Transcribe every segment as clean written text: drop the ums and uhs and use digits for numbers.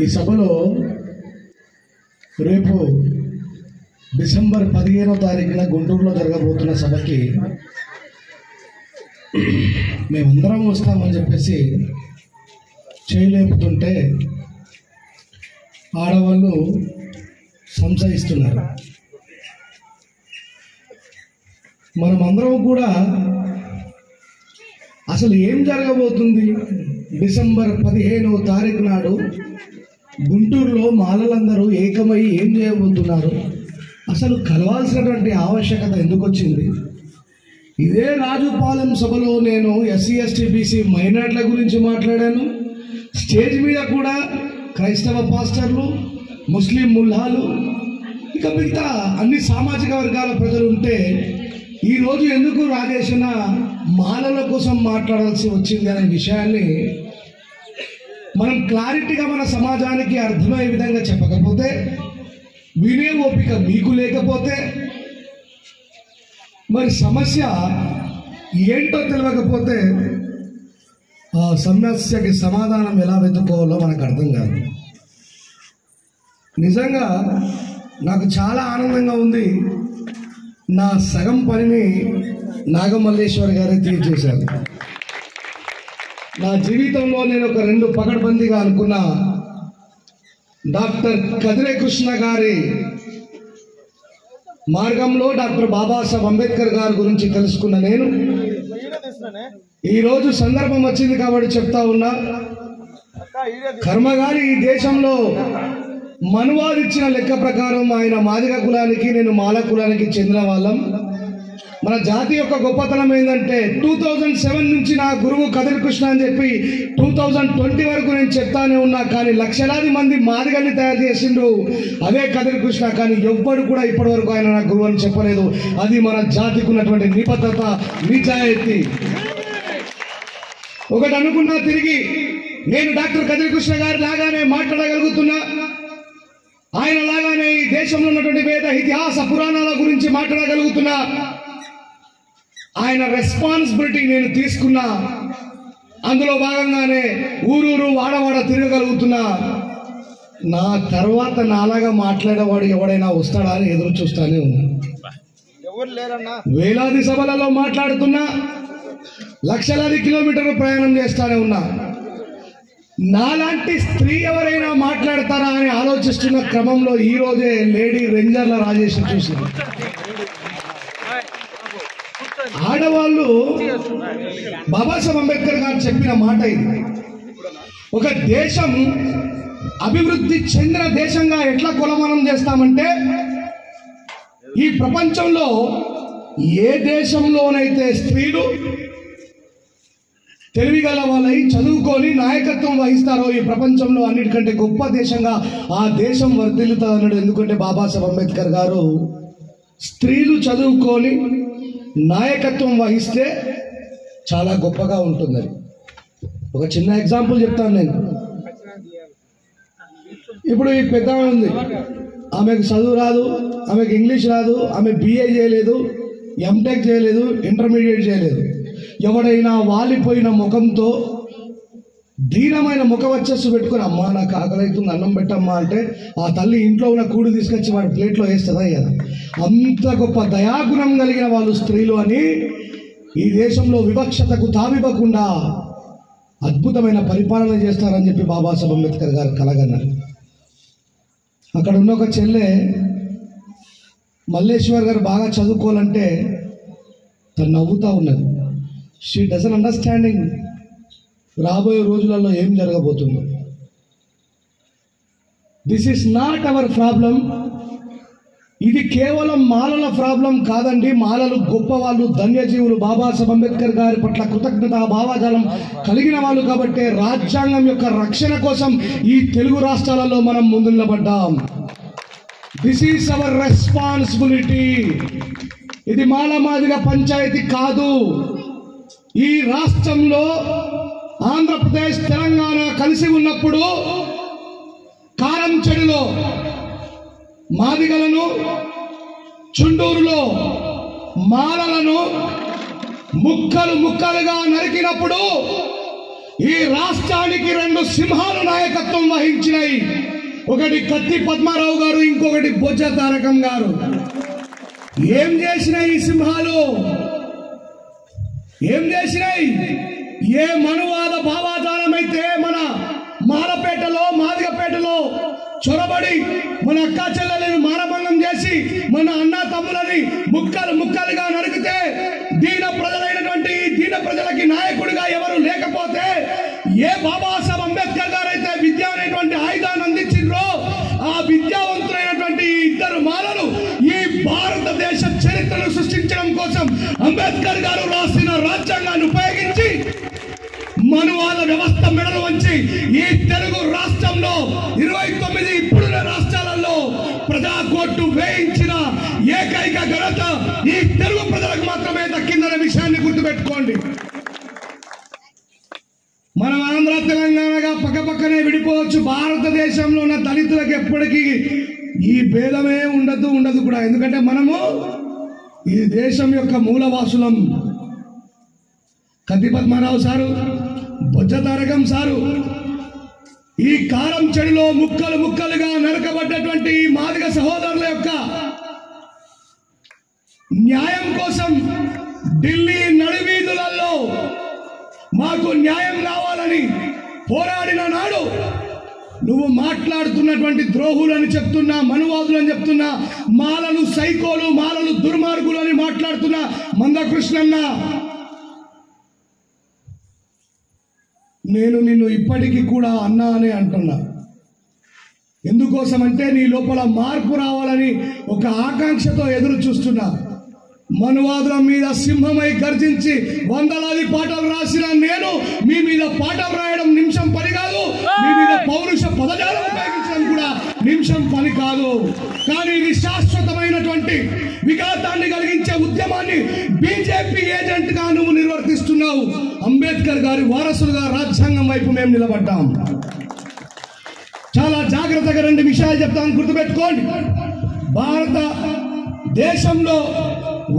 ఈ సభలో రేపు డిసెంబర్ 15వ తారీఖున గుంటూరులో జరగబోతున్న సభకి మేమందరం వస్తామని చెప్పేసి చేయలేపుతుంటే ఆడవాళ్ళు సంశయిస్తున్నారు. మనమందరం కూడా అసలు ఏం జరగబోతుంది, డిసెంబర్ 15వ తారీఖు నాడు గుంటూరులో మాలలందరూ ఏకమై ఏం చేయబోతున్నారు, అసలు కలవాల్సినటువంటి ఆవశ్యకత ఎందుకు వచ్చింది? ఇదే రాజుపాలెం సభలో నేను ఎస్సీ ఎస్టీ బీసీ మైనార్టీల గురించి మాట్లాడాను. స్టేజ్ మీద కూడా క్రైస్తవ పాస్టర్లు, ముస్లిం ముల్లాలు, ఇక మిగతా అన్ని సామాజిక వర్గాల ప్రజలు ఉంటే ఈరోజు ఎందుకు రాజేసిన మాలల కోసం మాట్లాడాల్సి వచ్చింది అనే విషయాన్ని మనం క్లారిటీగా మన సమాజానికి అర్థమయ్యే విధంగా చెప్పకపోతే, వినే ఓపిక మీకు లేకపోతే, మరి సమస్య ఏంటో తెలియకపోతే ఆ సమస్యకి సమాధానం ఎలా వెతుక్కోవాలో మనకు అర్థం కాదు. నిజంగా నాకు చాలా ఆనందంగా ఉంది. నా సగం పనిని నాగమల్లేశ్వర్ గారే తీర్చేశారు. నా జీవితంలో నేను ఒక 2 పకడ్బందీగా అనుకున్న డాక్టర్ కదిరే కృష్ణ గారి మార్గంలో డాక్టర్ బాబాసాహెబ్ అంబేద్కర్ గారి గురించి తెలుసుకున్న నేను ఈరోజు సందర్భం వచ్చింది కాబట్టి చెప్తా ఉన్నా, కర్మగారి ఈ దేశంలో మనువాదిచ్చిన లెక్క ప్రకారం ఆయన మాదిగ కులానికి, నేను మాల కులానికి చెందిన వాళ్ళం. మన జాతి యొక్క గొప్పతనం ఏంటంటే 2007 నుంచి నా గురువు కదిరి కృష్ణ అని చెప్పి 2020 వరకు నేను చెప్తానే ఉన్నా, కానీ లక్షలాది మంది మాదిగల్ని తయారు చేసిండు అదే కదిరి కృష్ణ. కానీ ఎవ్వడు కూడా ఇప్పటి వరకు ఆయన నా గురువు అని చెప్పలేదు. అది మన జాతికి ఉన్నటువంటి నిబద్ధత, నిజాయితీ. ఒకటి అనుకున్నా, తిరిగి నేను డాక్టర్ కదిరి కృష్ణ గారి లాగానే మాట్లాడగలుగుతున్నా, ఆయన లాగానే ఈ దేశంలో ఉన్నటువంటి వేద ఇతిహాస పురాణాల గురించి మాట్లాడగలుగుతున్నా, ఆయన రెస్పాన్సిబిలిటీ నేను తీసుకున్నా, అందులో భాగంగానే ఊరూరు వాడవాడ తిరగగలుగుతున్నా. నా తర్వాత నాలాగా మాట్లాడేవాడు ఎవడైనా వస్తాడా అని ఎదురు చూస్తానే ఉన్నా. వేలాది సభలలో మాట్లాడుతున్నా, లక్షలాది కిలోమీటర్లు ప్రయాణం చేస్తానే ఉన్నా. నాలాంటి స్త్రీ ఎవరైనా మాట్లాడతారా అని ఆలోచిస్తున్న క్రమంలో ఈ రోజే లేడీ రేంజర్ల రాజేష్ చూసింది. ఆడవాళ్ళు బాబాసాహెబ్ అంబేద్కర్ గారు చెప్పిన మాట ఇది. ఒక దేశం అభివృద్ధి చెందిన దేశంగా ఎట్లా కొలమానం చేస్తామంటే, ఈ ప్రపంచంలో ఏ దేశంలోనైతే స్త్రీలు తెలివిగల వాళ్ళై చదువుకొని నాయకత్వం వహిస్తారో ఈ ప్రపంచంలో అన్నిటికంటే గొప్ప దేశంగా ఆ దేశం వర్ధిల్లుతుంది అన్నాడు. ఎందుకంటే బాబాసాహెబ్ అంబేద్కర్ గారు స్త్రీలు చదువుకొని నాయకత్వం వహిస్తే చాలా గొప్పగా ఉంటుందని. ఒక చిన్న ఎగ్జాంపుల్ చెప్తాను నేను. ఇప్పుడు ఈ పెద్ద ఉంది, ఆమెకు చదువు రాదు, ఆమెకు ఇంగ్లీష్ రాదు, ఆమె BA చేయలేదు, MTech చేయలేదు, ఇంటర్మీడియట్ చేయలేదు. ఎవడైనా వాలిపోయిన ముఖంతో దీనమైన ముఖ వచ్చస్సు పెట్టుకుని, అమ్మా నాకు ఆకలి అవుతుంది అన్నం పెట్టమ్మా అంటే ఆ తల్లి ఇంట్లో ఉన్న కూడు తీసుకొచ్చి వాడి ప్లేట్లో వేస్తుందా కదా. అంత గొప్ప దయాగుణం కలిగిన వాళ్ళు స్త్రీలు అని ఈ దేశంలో వివక్షతకు తావివ్వకుండా అద్భుతమైన పరిపాలన చేస్తారని చెప్పి బాబాసాహెబ్ అంబేద్కర్ గారు కలగన్నారు. అక్కడ ఉన్న ఒక చెల్లె మల్లేశ్వర్ గారు బాగా చదువుకోవాలంటే తను నవ్వుతూ ఉన్నది. షీ డజన్ అండర్స్టాండింగ్ రాబోయే రోజులలో ఏం జరగబోతుందో. This is not our problem. ఇది కేవలం మాలల ప్రాబ్లం కాదండి. మాలలు గొప్పవాళ్ళు, ధన్యజీవులు, బాబాసాహెబ్ అంబేద్కర్ గారి పట్ల కృతజ్ఞత భావాజాలం కలిగిన వాళ్ళు కాబట్టి రాజ్యాంగం యొక్క రక్షణ కోసం ఈ తెలుగు రాష్ట్రాలలో మనం ముందు నిలబడ్డాం. This is our responsibility. ఇది మాలమాదిగ పంచాయతీ కాదు. ఈ రాష్ట్రంలో ఆంధ్రప్రదేశ్, తెలంగాణ కలిసి ఉన్నప్పుడు కారంచెడులో మాదిగలను, చుండూరులో మాలలను ముక్కలు ముక్కలుగా నరికినప్పుడు ఈ రాష్ట్రానికి 2 సింహాలు నాయకత్వం వహించినాయి. ఒకటి కత్తి పద్మారావు గారు, ఇంకొకటి బొజ్జ తారకం గారు. ఏం చేసినాయి ఈ సింహాలు? ఏం చేసినాయి? ఏ మనువాద భావాజాలం అయితే మన మాలపేటలో, మాదిగపేటలో చొరబడి మన అక్కా చెల్లెలను మానభంగం చేసి మన అన్న తమ్ములని ముక్కలు ముక్కలుగా నరికితే, దీన ప్రజలైనటువంటి దీన ప్రజలకి నాయకుడిగా ఎవరు లేకపోతే, ఏ బాబాసాహెబ్ అంబేద్కర్ గారు అయితే విద్య అనేటువంటి ఆయుధాన్ని అందించిండ్రో, ఆ విద్యావంతులైనటువంటి 2 మాలలు ఈ భారతదేశ చరిత్రను సృష్టించడం కోసం అంబేద్కర్ గారు రాసిన రాజ్యాంగాన్ని ఉపయోగించి మనువాద వ్యవస్థ మెడలు వంచి ఈ తెలుగు రాష్ట్రంలో 29 ఇప్పుడున్న రాష్ట్రాలలో ప్రజా కోర్టు వేయించిన ఏకైక ఘనత ఈ తెలుగు ప్రజలకు మాత్రమే దక్కిందనే విషయాన్ని గుర్తుపెట్టుకోండి. మనం ఆంధ్ర తెలంగాణగా పక్కపక్కనే విడిపోవచ్చు. భారతదేశంలో ఉన్న దళితులకు ఎప్పటికీ ఈ భేదమే ఉండదు కూడా. ఎందుకంటే మనము ఈ దేశం యొక్క మూలవాసులం. కత్తి పద్మారావు సారు, బొజ్జ తారకం సారు, ఈ కారం చెడులో ముక్కలు ముక్కలుగా నరకబడ్డటువంటి ఈ మాదిగ సహోదరుల యొక్క న్యాయం కోసం ఢిల్లీ నడివీధులలో మాకు న్యాయం కావాలని పోరాడిన నాడు నువ్వు మాట్లాడుతున్నటువంటి ద్రోహులు అని చెప్తున్నా, మనువాదులు అని చెప్తున్నా, మాలలు సైకోలు, మాలలు దుర్మార్గులు అని మాట్లాడుతున్న మందకృష్ణన్న, నేను నిన్ను ఇప్పటికీ కూడా అన్నా అనే అంటున్నా. ఎందుకోసం అంటే నీ లోపల మార్పు రావాలని ఒక ఆకాంక్షతో ఎదురు చూస్తున్నా. మనువాదుల మీద సింహమై గర్జించి వందలాది పాటలు రాసిన నేను మీ మీద పాటలు రాయడం నిమిషం పని కాదు. మీ మీద పౌరుష పదజాలం ఉపయోగించడం కూడా నిమిషం పని కాదు. కానీ ఇది శాశ్వతమైనటువంటి విఘాతాన్ని కలిగించే ఉద్యమాన్ని బీజేపీ ఏజెంట్ గా నువ్వు నిర్వర్తిస్తున్నావు. అంబేద్కర్ గారి వారసులుగా రాజ్యాంగం వైపు మేము నిలబడ్డాం. చాలా జాగ్రత్తగా 2 విషయాలు చెప్తాను, గుర్తుపెట్టుకోండి. భారత దేశంలో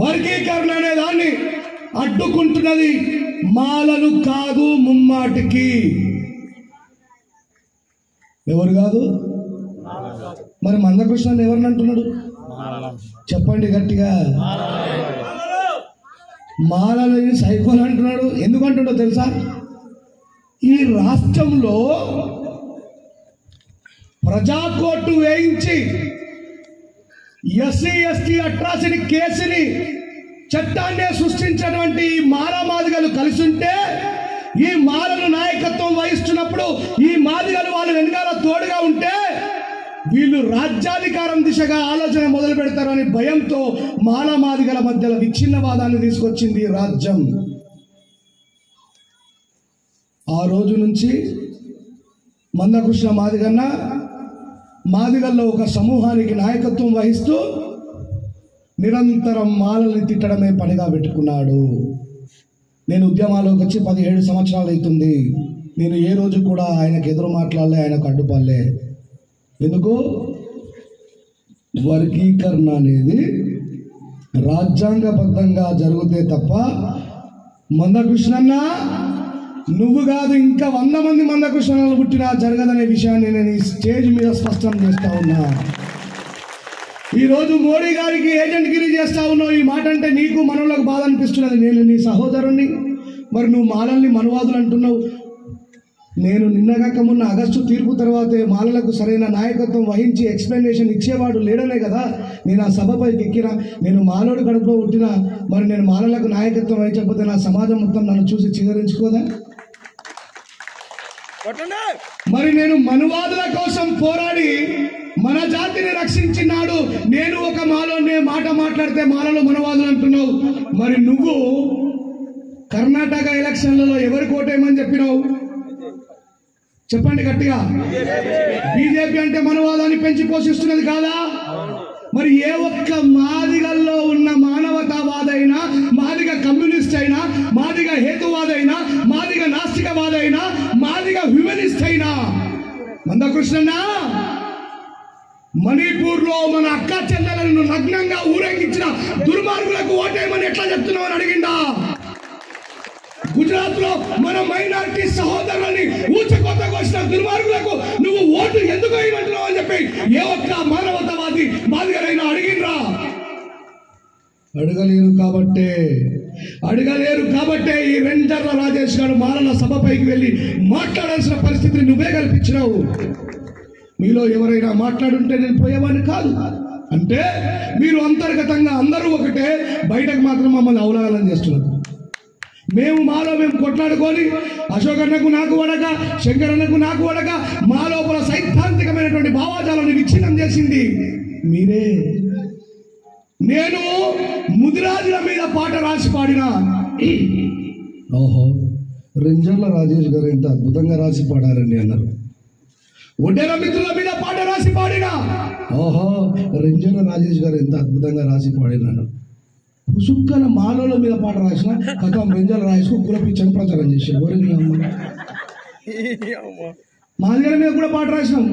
వర్గీకరణ అనే దాన్ని అడ్డుకుంటున్నది మాలలు కాదు, ముమ్మాటికి. ఎవరు కాదు? మరి మందకృష్ణ ఎవరిని అంటున్నాడు? చెప్పండి గట్టిగా. మాలలని సైకోలు అంటున్నాడు. ఎందుకు అంటున్నాడో తెలుసా? ఈ రాష్ట్రంలో ప్రజాకోర్టు వేయించి ఎస్సీ ఎస్టీ అట్రాసిటీ కేసుని చట్టాన్ని సృష్టించినటువంటి ఈ మాదిగలు కలిసి ఉంటే, ఈ మాలలు నాయకత్వం వహిస్తున్నప్పుడు ఈ మాదిగలు వాళ్ళు వెనకాల తోడుగా ఉంటే వీళ్ళు రాజ్యాధికారం దిశగా ఆలోచన మొదలు పెడతారని భయంతో మాదిగల మధ్యలో విచ్ఛిన్నవాదాన్ని తీసుకొచ్చింది రాజ్యం. ఆ రోజు నుంచి మందకృష్ణ మాదిగన్న మాదిగల్లో ఒక సమూహానికి నాయకత్వం వహిస్తూ నిరంతరం మాలల్ని తిట్టడమే పనిగా పెట్టుకున్నాడు. నేను ఉద్యమాల్లోకి వచ్చి 17 సంవత్సరాలు అవుతుంది. నేను ఏ రోజు కూడా ఆయనకు ఎదురు మాట్లాడలే, ఆయనకు అడ్డుపడలే. ఎందుకు? వర్గీకరణ అనేది రాజ్యాంగబద్ధంగా జరిగితే తప్ప మందకృష్ణన్న నువ్వు కాదు, ఇంకా 100 మంది మందకృష్ణలు పుట్టినా జరగదనే విషయాన్ని నేను ఈ స్టేజ్ మీద స్పష్టం చేస్తా ఉన్నా. ఈరోజు మోడీ గారికి ఏజెంట్ గిరి చేస్తా ఉన్నావు. ఈ మాట అంటే నీకు మనోళ్ళకు బాధ అనిపిస్తున్నది. నేను నీ సహోదరుణ్ణి, మరి నువ్వు మాలల్ని మనువాదులు అంటున్నావు. నేను నిన్నగాక మొన్న ఆగస్టు తీర్పు తర్వాతే మాలలకు సరైన నాయకత్వం వహించి ఎక్స్ప్లెనేషన్ ఇచ్చేవాడు లేడనే కదా నేను ఆ సభపైకి ఎక్కిన. నేను మాలోడు కడుపులో పుట్టినా, మరి నేను మాలలకు నాయకత్వం వహించకపోతే నా సమాజం మొత్తం నన్ను చూసి చిగురించుకోదా? మరి నేను మనువాదుల కోసం పోరాడి మన జాతిని రక్షించినాడు. నేను ఒక మాలోనే మాట మాట్లాడితే మాలలో మనువాదులు అంటున్నావు. మరి నువ్వు కర్ణాటక ఎలక్షన్లలో ఎవరు కోటేయమని చెప్పినావు? చెప్పండి గట్టిగా. బీజేపీ అంటే మనవాదాన్ని పెంచి పోషిస్తున్నది కాదా? మరి ఏ ఒక్క మాదిగల్లో ఉన్న మానవతావాదైనా, మాదిగ కమ్యూనిస్ట్ అయినా, మాదిగ హేతువాదైనా, మాదిగ నాస్తికవాదైనా, మాదిగ హ్యూమనిస్ట్ అయినా మందకృష్ణన్న మణిపూర్ లో మన అక్క చెల్లెలను నగ్నంగా ఊరేగించిన దుర్మార్గులకు ఓటేయమని ఎట్లా చెప్తున్నావు అని అడిగిందా? గుజరాత్ లో మన మైనారిటీ సహోదరులు ఏమైమంటున్నావు అని చెప్పి ఏ ఒక్క మానవతావాది మాదిగలైనా అడిగినరా? అడగలేరు కాబట్టే ఈ వెంటర్ల రాజేష్ గారు మాలల సభపైకి వెళ్ళి మాట్లాడాల్సిన పరిస్థితిని నువ్వే కల్పించినావు. మీలో ఎవరైనా మాట్లాడుంటే నేను పోయేవాడిని కాదు. అంటే మీరు అంతర్గతంగా అందరూ ఒకటే, బయటకు మాత్రం మమ్మల్ని అవలాగలం చేస్తున్నారు. మాలో మేము కొట్లాడుకొని అశోక్ అన్నకు నాకు వడక, శంకర్ అన్నకు నాకు వడక, మా లోపల సైద్ధాంతికమైనటువంటి భావాజాలను విచ్ఛిన్నం చేసింది మీరే. నేను ముదిరాజుల మీద పాట రాసి పాడినా, ఓహో రెంజర్ల రాజేష్ గారు ఎంత అద్భుతంగా రాసి పాడారండి అన్నారు. ఒడ్డెర మిత్రుల మీద పాట రాసి పాడినా, ఓహో రెంజర్ల రాజేష్ గారు ఎంత అద్భుతంగా రాసి పాడినాను. పుసుక్కన మాలోల మీద పాట రాసిన కథం రెంజర్ల రాజేష్కు కులపిచ్చని ప్రచారం చేశారు. మాదిగల మీద కూడా పాట రాసినాం.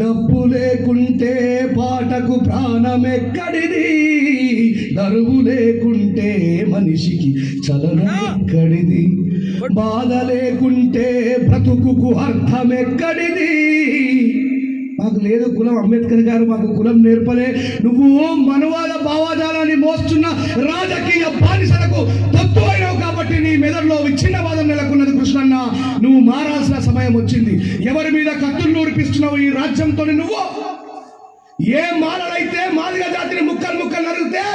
డబ్బు లేకుంటే పాటకు ప్రాణమెక్కడిది, దరువు లేకుంటే మనిషికి చలనమెక్కడిది, బాధ లేకుంటే బ్రతుకుకు అర్థమెక్కడిది. మాకు లేదు కులం, అంబేద్కర్ గారు మాకు కులం నేర్పలే. నువ్వు మనవాద భావాజాలాన్ని మోస్తున్న రాజకీయ బానిసలకు తప్పు అయినావు కాబట్టి నీ మెదడులో విచ్ఛిన్నవాదం నెలకొన్నది. కృష్ణన్న, నువ్వు మారాల్సిన సమయం వచ్చింది. ఎవరి మీద కత్తులు నూరిపిస్తున్నావు ఈ రాజ్యంతో? నువ్వు ఏ మాలలైతే మాదిగ జాతిని ముక్కలు నరిగితే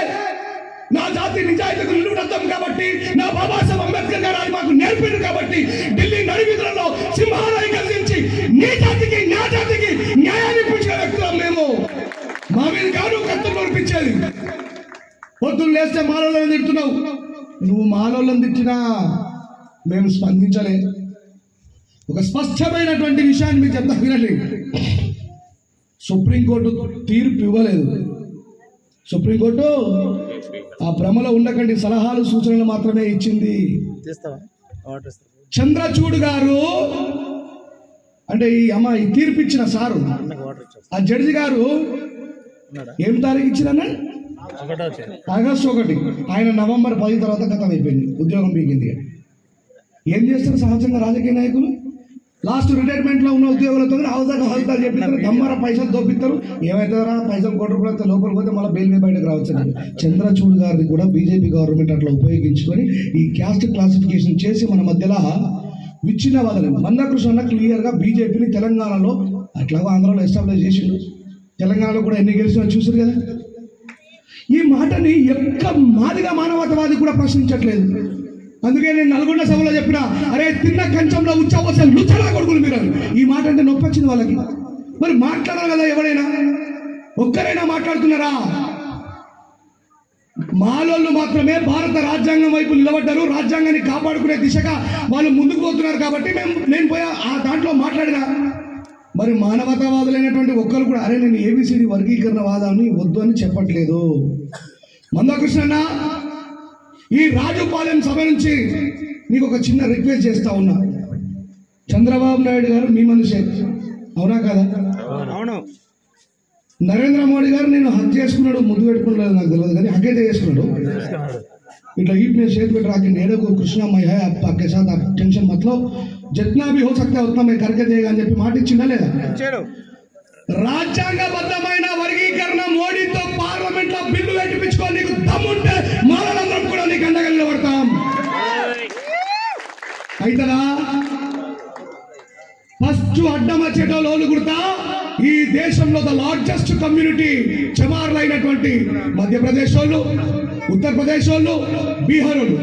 నా జాతి నిజాయితీకు నిలువడతాం కాబట్టి, నా బాబాసాహెబ్ అంబేద్కర్ గారు అది మాకు నేర్పిండు కాబట్టి ఢిల్లీ నడివీధులలో సింహాలయం కలిగించి నీ జాతికి నా జాతికి న్యాయాన్ని ఇప్పించిన వ్యక్తులం మేము. మా మీద కాదు కత్తులు నడిపించేది. పొద్దున్న లేస్తే మాలోళ్ళని తిడుతున్నావు. నువ్వు మాలోళ్ళని తిట్టినా మేము స్పందించలే. ఒక స్పష్టమైనటువంటి విషయాన్ని మీకు చెప్తా వినండి. సుప్రీంకోర్టు తీర్పు ఇవ్వలేదు. సుప్రీంకోర్టు ఆ భ్రమలో ఉండకండి, సలహాలు సూచనలు మాత్రమే ఇచ్చింది. చంద్రచూడ్ గారు అంటే ఈ తీర్పు ఇచ్చిన సారు, ఆ జడ్జి గారు ఏం తారీఖు ఇచ్చిరన్న? ఆగస్టు 1. ఆయన నవంబర్ 10 తర్వాత గతం అయిపోయింది, ఉద్యోగం పీకింది. ఏం చేస్తారు సహజంగా రాజకీయ నాయకులు? లాస్ట్ రిటైర్మెంట్లో ఉన్న ఉద్యోగులతో హౌదాలు చెప్పిస్తారు, దమ్మర పైసలు దోపిస్తారు. ఏమవుతారా పైసలు కొట్టుకుంటే లోపలికి పోతే మళ్ళీ బెయిల్ మీద బయటకు రావచ్చు. చంద్రచూడ్ గారిని కూడా బీజేపీ గవర్నమెంట్ అట్లా ఉపయోగించుకొని ఈ క్యాస్ట్ క్లాసిఫికేషన్ చేసి మన మధ్యలో విచ్ఛిన్నవాదం. మందకృష్ణ క్లియర్గా బీజేపీని తెలంగాణలో అట్లాగో ఆంధ్రాలో ఎస్టాబ్లిష్ చేసిండు. తెలంగాణలో కూడా ఎన్ని గెలిచినా చూసారు కదా. ఈ మాటని ఎక్క మాదిగా మానవతావాది కూడా ప్రశ్నించట్లేదు. అందుకే నేను నల్గొండ సభలో చెప్పిన, అరే తిన్న కంచంలో ఉచ్చవస లుచ్చలా కొడుకులు మీరు. ఈ మాట అంటే నొప్పి వచ్చింది వాళ్ళకి. మరి మాట్లాడాలి కదా, ఎవరైనా ఒక్కరైనా మాట్లాడుతున్నారా? మాలోళ్ళు మాత్రమే భారత రాజ్యాంగం వైపు నిలబడ్డారు, రాజ్యాంగాన్ని కాపాడుకునే దిశగా వాళ్ళు ముందుకు పోతున్నారు కాబట్టి నేను పోయా ఆ దాంట్లో మాట్లాడినా. మరి మానవతావాదులైనటువంటి ఒక్కరు కూడా అరే నేను ఏబిసిడి వర్గీకరణ వాదాన్ని వద్దు అని చెప్పట్లేదు. మందకృష్ణ, ఈ రాజుపాలెం సభ నుంచి నీకు ఒక చిన్న రిక్వెస్ట్ చేస్తా ఉన్నా. చంద్రబాబు నాయుడు గారు మీ మనిషే, అవునా కదా? అవును. నరేంద్ర మోడీ గారు నేను హక్ చేసుకున్నాడు, ముద్దు పెట్టుకున్నాడు నాకు తెలియదు కానీ హక్ అయితే చేసుకున్నాడు. इतना ईट में शेर पे रहा कि नेड़े को कृष्णा मैं है आपके साथ, आप टेंशन मत लो, जितना भी हो सकता है उतना मैं करके देगा అని చెప్పి మాట ఇచ్చిందా లేదా? రాజ్యాంగబద్ధమైన వర్గీకరణ మోడీతో పార్లమెంట్ లో బిల్లు పెట్టించుకో, నీకు దమ్ముంటే మాలలందరం కూడా నీకు అండగా నిలబడతాం. అయితదా? ఫస్ట్ అడ్డం వచ్చేటోళ్ళు గుర్తా, ఈ దేశంలో ద లార్జెస్ట్ కమ్యూనిటీ చమార్లు అయినటువంటి మధ్యప్రదేశ్ వాళ్ళు, ఉత్తరప్రదేశ్ వాళ్ళు, బీహార్ వాళ్ళు.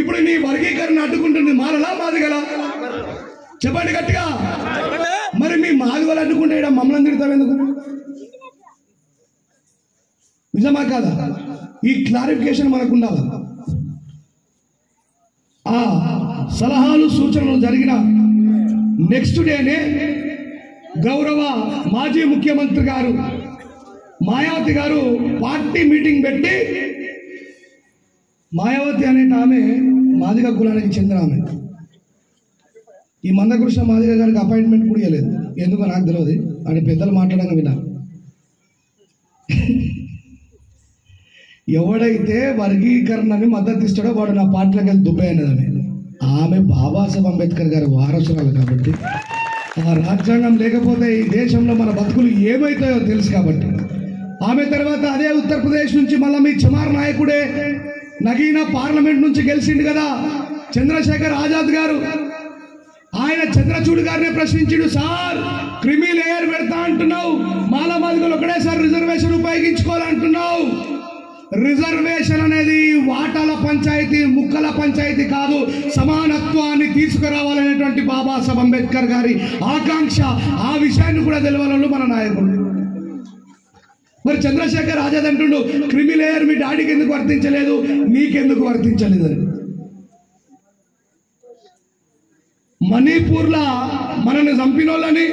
ఇప్పుడు నీ వర్గీకరణ అడ్డుకుంటుంది మాలలా మాదిగలా? చెప్పండి గట్టిగా. మరి మీ మాదిగలు అడ్డుకుంటే ఇక్కడ మమ్మల్ని తిడతావు ఎందుకు? నిజమా కాదా? ఈ క్లారిఫికేషన్ మనకు ఉండాలి. ఆ సలహాలు సూచనలు జరిగిన నెక్స్ట్ డేనే గౌరవ మాజీ ముఖ్యమంత్రి గారు మాయావతి గారు పార్టీ మీటింగ్ పెట్టి, మాయావతి అనే ఆమె మాదిగ కులానికి చెందిన ఆమె, ఈ మందకృష్ణ మాదిగ గారికి అపాయింట్మెంట్ కూడా ఇవ్వలేదు. ఎందుకో నాకు తెలియదు, అని పెద్దలు మాట్లాడగా విన్నా. ఎవడైతే వర్గీకరణని మద్దతు ఇస్తాడో వాడు నా పార్టీలోకి వెళ్ళి దుబ్బై అన్నది. ఆమె బాబాసాహెబ్ అంబేద్కర్ గారి వారసురాలు కాబట్టి ఆ రాజ్యాంగం లేకపోతే ఈ దేశంలో మన బతుకులు ఏమవుతాయో తెలుసు కాబట్టి ఆమె తర్వాత అదే ఉత్తరప్రదేశ్ నుంచి మళ్ళీ మీ చమార్ నాయకుడే నగీనా పార్లమెంట్ నుంచి గెలిచిండు కదా చంద్రశేఖర్ ఆజాద్ గారు. ఆయన చంద్రచూడ్ గారినే ప్రశ్నించిండు, సార్ క్రిమి లేయర్ పెడతా అంటున్నావు, మాలమాదిగలు ఒకటేసారి రిజర్వేషన్ ఉపయోగించుకోవాలంటున్నావు. రిజర్వేషన్ అనేది వాటాల పంచాయతీ, ముక్కల పంచాయతీ కాదు, సమానత్వాన్ని తీసుకురావాలనేటువంటి బాబాసాహెబ్ అంబేద్కర్ గారి ఆకాంక్ష. ఆ విషయాన్ని కూడా తెలియాలి మన నాయకులు. మరి చంద్రశేఖర్ ఆజాద్ అంటుండు, క్రిమి లేయర్ మీ డాడీకి ఎందుకు వర్తించలేదు, నీకెందుకు వర్తించలేదని. మణిపూర్లో మనల్ని చంపినోళ్ళని,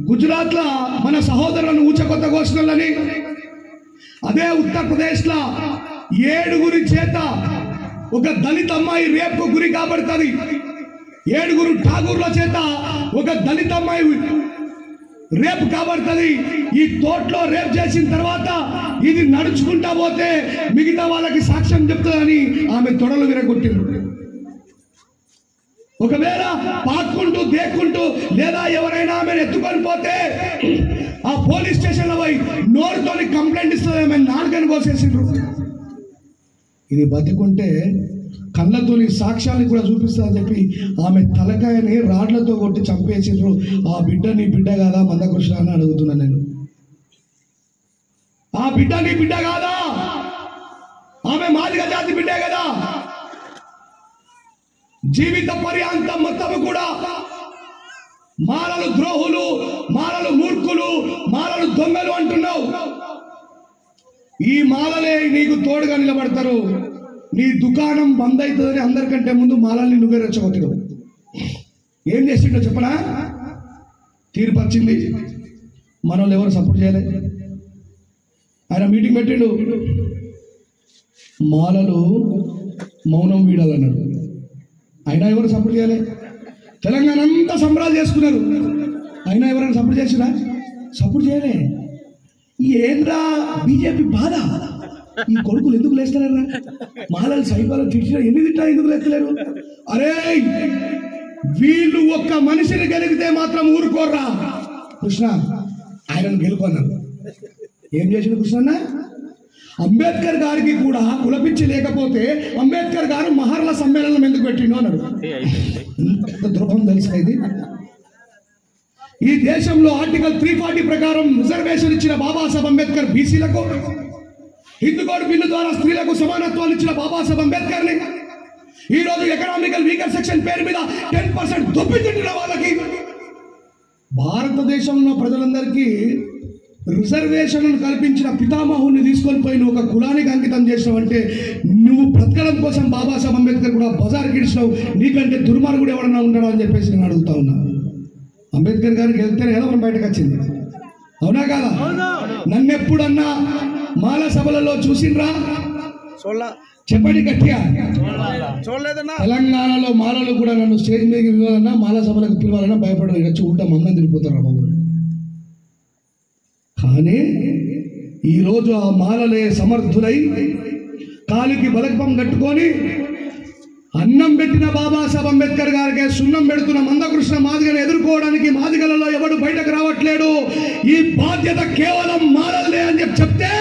గుజరాత్లో మన సహోదరులను ఊచకొత్త కోసినోళ్ళని, అదే ఉత్తరప్రదేశ్లో 7 చేత ఒక దళిత అమ్మాయి రేపుకు గురి కాబడుతుంది. 7 ఠాగూర్ల చేత ఒక దళిత అమ్మాయి రేపు కాబడుతుంది. ఈ తోటలో రేపు చేసిన తర్వాత ఇది నడుచుకుంటా పోతే మిగతా వాళ్ళకి సాక్ష్యం చెప్తుందని ఆమె తొడలు విరగొట్టింది. ఒకవేళ పాక్కుంటూ దేక్కుంటూ లేదా ఎవరైనా ఆమెను ఎత్తుకొని పోతే ఆ పోలీస్ స్టేషన్లో పోయి నోరుతోని కంప్లైంట్ ఇస్తుంది, ఆమె నాలుగని కోసేసిండ్రు. ఇది బతుకుంటే కళ్ళతోని సాక్ష్యాన్ని కూడా చూపిస్తారని చెప్పి ఆమె తలకాయని రాడ్లతో కొట్టి చంపేసిండ్రు. ఆ బిడ్డ నీ బిడ్డ కాదా మందకృష్ణ అని అడుగుతున్నాను నేను. ఆ బిడ్డ నీ బిడ్డ కాదా? ఆమె మాదిగ జాతి బిడ్డే కదా. జీవిత పర్యాంతం మొత్తం కూడా మాలలు ద్రోహులు, మాలలు మూర్ఖులు, మాలలు దొంగలు అంటున్నావు. ఈ మాలలే నీకు తోడుగా నిలబడతారు. నీ దుకాణం బంద్ అవుతుందని అందరికంటే ముందు మాలల్ని నువ్వే రెచ్చగొట్టినావు. ఏం చేసిండో చెప్పనా? తీర్పు వచ్చింది, మన వాళ్ళు ఎవరు సపోర్ట్ చేయలే. ఆయన మీటింగ్ పెట్టిండు, మాలలు మౌనం వీడాలన్నాడు. అయినా ఎవరు సపోర్ట్ చేయలే. తెలంగాణ అంతా సంబరాలు చేసుకున్నారు, అయినా ఎవరైనా సపోర్ట్ చేసినా? సపోర్ట్ చేయలే. ఏంద్రా బీజేపీ బాధ, ఈ కొడుకులు ఎందుకు లేస్తలేరా? మాలలు సైబాలు తిట్టినా ఎన్ని తిట్టా ఎందుకు లేస్తలేరు? అరే వీళ్ళు ఒక్క మనిషిని గెలిగితే మాత్రం ఊరుకోర్రా. కృష్ణ ఆయనను గెలుపన్నారు. ఏం చేసిన కృష్ణ? అంబేద్కర్ గారికి కూడా కులపిచ్చి లేకపోతే అంబేద్కర్ గారు మహర్ల సమ్మేళనం ఎందుకు పెట్టిండో అన్నాడు. ఎంత ద్రోహం తెలుసా ఇది? ఈ దేశంలో ఆర్టికల్ 340 ప్రకారం రిజర్వేషన్ ఇచ్చిన బాబాసాహెబ్ అంబేద్కర్ బీసీలకు, హిందూ కోడ్ బిల్లు ద్వారా స్త్రీలకు సమానత్వాన్ని ఇచ్చిన బాబాసాహెబ్ అంబేద్కర్ ని ఈ రోజు ఎకనామికల్ వీకర్ సెక్షన్ పేరు మీద 10% దొబ్బితింటున్న వాళ్ళకి, భారతదేశంలో ప్రజలందరికీ రిజర్వేషన్లు కల్పించిన పితామహుని తీసుకొని పోయి నువ్వు ఒక కులానికి అంకితం చేసినావంటే నువ్వు బ్రతకడం కోసం బాబాసాహెబ్ అంబేద్కర్ కూడా బజార్కి ఇచ్చినావు. నీకంటే దుర్మార్గుడు ఎవడన్నా ఉండడం అని చెప్పేసి నేను అడుగుతా ఉన్నా. అంబేద్కర్ గారికి వెళ్తేనే ఏదో మనం బయటకు వచ్చింది, అవునా కాదా? నన్ను ఎప్పుడన్నా మాల సభలలో చూసిండ్రా? చెప్పండి గట్టిగా. తెలంగాణలో మాలలు కూడా నన్ను స్టేజ్ మీదకి పిలవాలన్నా, మాల సభలకు పిలవాలన్నా భయపడరు. ఇక్కడ చూడటం మమ్మల్ని తిరిగిపోతారు బాబు. కానీ ఈరోజు ఆ మాలలే సమర్థులై కాలికి బలకం కట్టుకొని అన్నం పెట్టిన బాబాసాహెబ్ అంబేద్కర్ గారికి సున్నం పెడుతున్న మందకృష్ణ మాదిగను ఎదుర్కోవడానికి మాదిగలలో ఎవడు బయటకు రావట్లేడు. ఈ బాధ్యత కేవలం మాలలే అని చెప్తే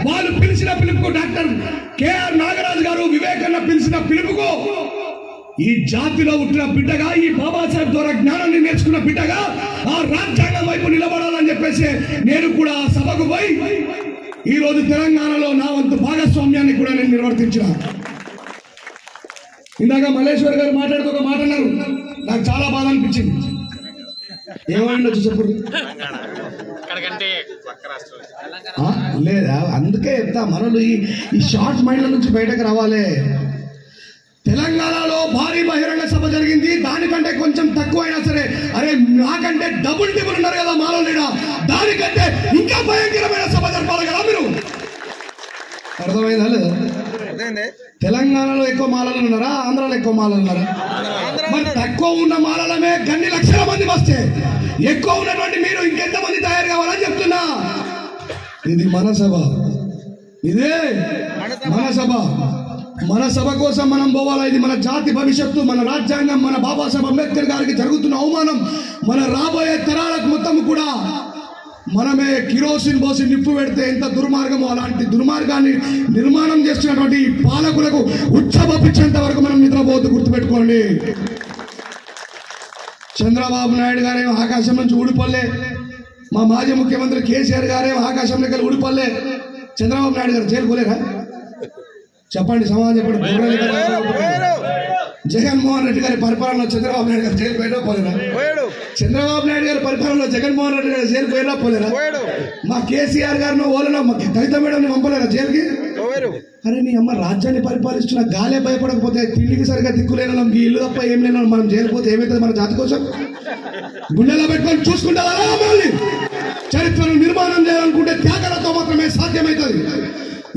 వాళ్ళు పిలిచిన పిలుపుకు, డాక్టర్ కేఆర్ నాగరాజు గారు వివేకన్న పిలిచిన పిలుపుకు, ఈ జాతిలో పుట్టిన బిడ్డగా, ఈ బాబాసాహెబ్ ద్వారా జ్ఞానాన్ని నేర్చుకున్న బిడ్డగా ఆ రాజ్యాంగం వైపు నిలబడాలని చెప్పేసి నేను కూడా ఆ సభకు పోయి ఈరోజు తెలంగాణలో నా వంతు భాగస్వామ్యాన్ని కూడా నేను నిర్వర్తించిన. ఇందాక మల్లేశ్వర్ గారు మాట్లాడుతూ ఒక మాట అన్నారు, నాకు చాలా బాధ అనిపించింది. ఏమైండొచ్చు చెప్పు. లేదా అందుకే చెప్తా, మనలు ఈ షార్ట్ మైండ్ల నుంచి బయటకు రావాలి. తెలంగాణలో భారీ బహిరంగ సభ జరిగింది, దానికంటే కొంచెం తక్కువైనా సరే, అరే నాకంటే డబుల్ టిబుల్ ఉన్నారు కదా మాలో, దానికంటే ఇంకా భయంకరమైన సభ జరపాలి కదా మీరు. అర్థమైందా లేదా? తెలంగాణలో ఎక్కువ మాలలు ఉన్నారా, ఆంధ్రాలో ఎక్కువ మాలలు ఉన్నారా? మరి తక్కువ ఉన్న మాలలమే గన్ని లక్షల మంది వస్తే ఎక్కువ ఉన్నటువంటి మీరు ఇంకెంతమంది తయారు కావాలని చెప్తున్నా. ఇది మన సభ, ఇదే మన సభ. మన సభ కోసం మనం పోవాలా. ఇది మన జాతి భవిష్యత్తు, మన రాజ్యాంగం, మన బాబాసాహెబ్ అంబేద్కర్ గారికి జరుగుతున్న అవమానం. మన రాబోయే తరాలకు మొత్తం కూడా మనమే కిరోసిన్ పోసి నిప్పు పెడితే ఎంత దుర్మార్గమో అలాంటి దుర్మార్గాన్ని నిర్మాణం చేస్తున్నటువంటి పాలకులకు ఉచ్చబొప్పించేంత వరకు మనం నిద్రపోవద్దు, గుర్తుపెట్టుకోండి. చంద్రబాబు నాయుడు గారేమో ఆకాశం నుంచి ఊడిపల్లే, మా మాజీ ముఖ్యమంత్రి కేసీఆర్ గారేమో ఆకాశం దగ్గర ఊడిపల్లే. చంద్రబాబు నాయుడు గారు జైలు పోలేరా? చెప్పండి, సమాధానం చెప్పండి. జగన్మోహన్ రెడ్డి గారి పరిపాలనలో చంద్రబాబు నాయుడు గారు జైలు పోయినా పోలేరా? చంద్రబాబు నాయుడు గారి పరిపాలనలో జగన్మోహన్ రెడ్డి గారు జైలు పోయినా పోలేరా? మా కేసీఆర్ గారిని ఓలన కవిత మేడం పంపలేరా జైలుకి? అరే నీ అమ్మ, రాజ్యాన్ని పరిపాలిస్తున్న గాలే భయపడకపోతే తిండికి సరిగా దిక్కులేని ఇల్లు తప్ప ఏం లేని మనం జైలు పోతే ఏమవుతుంది మన జాతి కోసం? గుండెలో పెట్టుకొని చూసుకుంటారా? మళ్ళీ చరిత్రను నిర్మాణం చేయాలనుకుంటే త్యాగాలతో మాత్రమే సాధ్యమవుతుంది.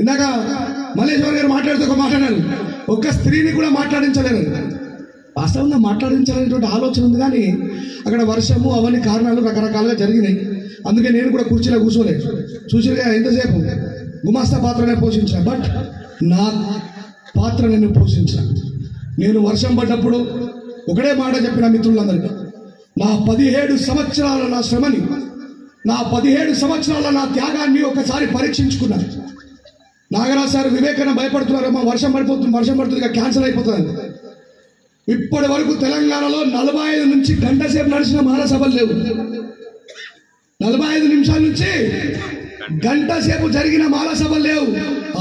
ఇందాక మల్లేశ్వర్ గారు మాట్లాడుతూ ఒక మాట్లాడారు, ఒక్క స్త్రీని కూడా మాట్లాడించలేరు. వాస్తవంగా మాట్లాడించాలనేటువంటి ఆలోచన ఉంది, కానీ అక్కడ వర్షము అవన్నీ కారణాలు రకరకాలుగా జరిగినాయి. అందుకే నేను కూడా కుర్చీలో కూర్చోలేదు. చూసిగా ఎంతసేపు గుమాస్తా పాత్రనే పోషించిన, బట్ నా పాత్ర నేను పోషించిన. నేను వర్షం పడ్డప్పుడు ఒకటే మాట చెప్పిన మిత్రులందరికీ, నా 17 సంవత్సరాల నా శ్రమని, నా 17 సంవత్సరాల నా త్యాగాన్ని ఒకసారి పరీక్షించుకున్నాను. నాగరాజ్ సార్ వివేకన్న భయపడుతున్నారమ్మా, వర్షం పడుతుంది క్యాన్సల్ అయిపోతుంది. ఇప్పటి వరకు తెలంగాణలో 45 నుంచి గంట సేపు నడిచిన మహాసభలు లేవు. 45 నిమిషాల నుంచి గంట సేపు జరిగిన మాలసభలు లేవు.